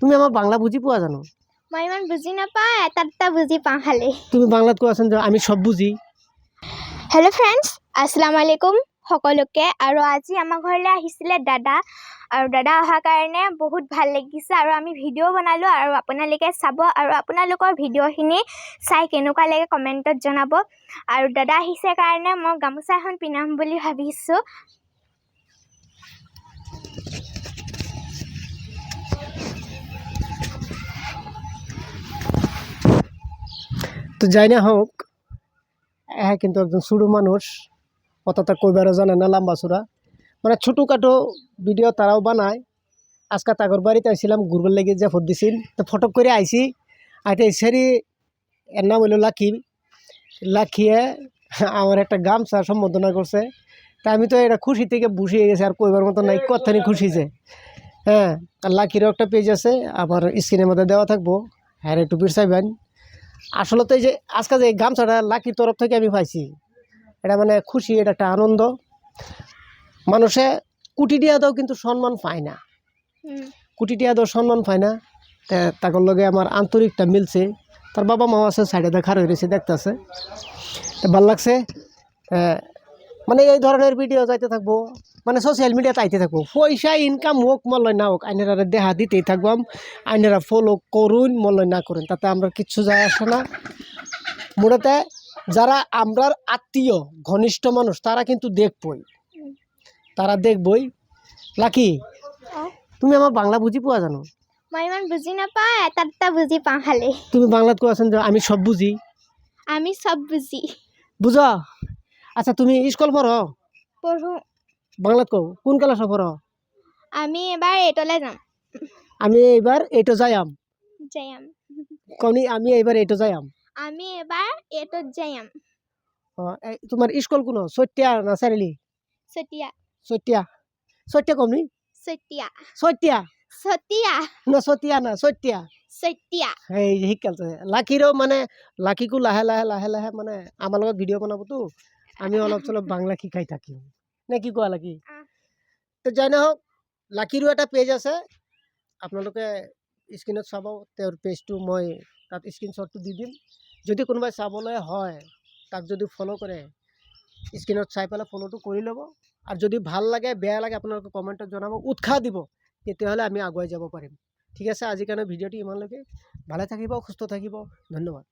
তুমি আমার বাংলা বুঝি পোৱা জানো? মই ইমান বুজি নাপাওঁ, এটা বুজি পাওঁ খালি। তুমি বাংলাত কোৱাচোন যে আমি সব বুজি। হেল্ল' ফ্ৰেণ্ডছ, আসসালামু আলাইকুম সকলোকে। আৰু আজি আমাৰ ঘৰলৈ আহিছিলে দাদা, আৰু দাদা অহাৰ কাৰণে বহুত ভাল লাগিছে। আৰু আমি ভিডিঅ' বনালোঁ, আৰু আপোনালোকে চাব, আৰু আপোনালোকৰ ভিডিঅ'খিনি চাই কেনেকুৱা লাগে কমেণ্টত জনাব। আৰু দাদা আহিছে কাৰণে মই গামোচা এখন পিন্ধাম বুলি ভাবিছোঁ। তো যাই না হোক, হ্যাঁ কিন্তু একজন ছোটো মানুষ, অতটা কইবারও জানে না, লম্বা চূড়া, মানে ছোটোখাটো ভিডিও তারাও বানায়। আজকে তাগর বাড়িতে আইছিলাম ঘুরবার লেগে, যে ফটো দিছিল, তো ফটক করে আইছি। আইতে এসেরই এর নাম হইল লাকি। লাকিয়ে আমার একটা গামছা সম্বোধনা করছে। তা আমি তো এটা খুশি থেকে বসিয়ে গেছি, আর কইবার মতো নাই, কথানি খুশি যে। হ্যাঁ, আর লাকিরও একটা পেজ আছে, আমার স্ক্রিনের মধ্যে দেওয়া থাকবো, হ্যাঁ একটু বিট চাইবেন। আসলে তো এই যে আজকে যে গামছাটা লাকির তরফ থেকে আমি পাইছি, এটা মানে খুশি, এটা একটা আনন্দ। মানুষে কোটি টিয়া দাও কিন্তু সম্মান পায় না, কোটি টিয়া দাও সম্মান পায় না। তাকর লগে আমার আন্তরিকটা মিলছে। তার বাবা মাও আছে সাইডে দেখা রয়েছে, দেখতেছে, ভাল লাগছে। মানে এই ধরনের ভিডিও যাইতে থাকবো, মানে সোশ্যাল মিডিয়াতে আইতে থাকবো, পয়সা ইনকাম হোক মলয় না হোক, আইনেরা দেখা দিতেই থাকবো। আইনেরা ফলো করুন মলয় না করুন, তাতে আমরা কিচ্ছু যায় আসে না। মূলত যারা আমরার আত্মীয় ঘনিষ্ঠ মানুষ, তারা কিন্তু দেখবই, তারা দেখবই। লাকি, তুমি আমার বাংলা বুঝি পোৱা জানো? মই ইমান বুজি নাপাওঁ, এটা বুজি পাওঁ খালি। তুমি বাংলাত কোৱাচোন যে আমি সব বুঝি। আমি সব বুজি বুঝ? আচ্ছা, তুমি স্কুল পড়ো? পঢ়োঁ। বাংলাত কও, কোন ক্লাসে পড়ো? আমি এবাৰ 8লৈ যাম। আমি এইবার এইটো যাইম। যাম। কনি আমি এইবার এইটো যাইম। আমি এবাৰ 8ত যাম। তোমার স্কুল কোন, চৈতিয়া না চাৰিলি? চতিয়া। চৈতিয়া। চৈতিয়া কমনি? চতিয়া। চৈতিয়া চতিয়া। না, চতিয়া না, চৈতিয়া। চতিয়া। এই শিকালছে লাকিরও, মানে লাকিকো লাহে লাহে লাহে লাহে মানে আমার লগত ভিডিও বানাবো, আমি অলপ চলপ বাংলা শিকাই থাকি, নে কি কোৱা লাকি? তো যাই না হোক, লাকিরও একটা পেজ আছে, আপোনালোকে স্ক্রিনত চাব। তেওঁৰ পেজটো মই তাত স্ক্রিনশ্বটটো দি দিম। যদি কোনোবাই চাবলৈ হয়, তাক যদি ফলো কৰে, স্ক্রিনত চাই পেলাই ফলোটো কৰি ল'ব। আৰু যদি ভাল লাগে বেয়া লাগে আপোনালোকে কমেণ্টত জনাব, উৎসাহ দিব, তেতিয়াহ'লে আমি আগুৱাই যাব পাৰিম। ঠিক আছে, আজিৰ কাৰণে ভিডিঅ'টি ইমানলৈকে। ভালে থাকিব, সুস্থ থাকিব, ধন্যবাদ।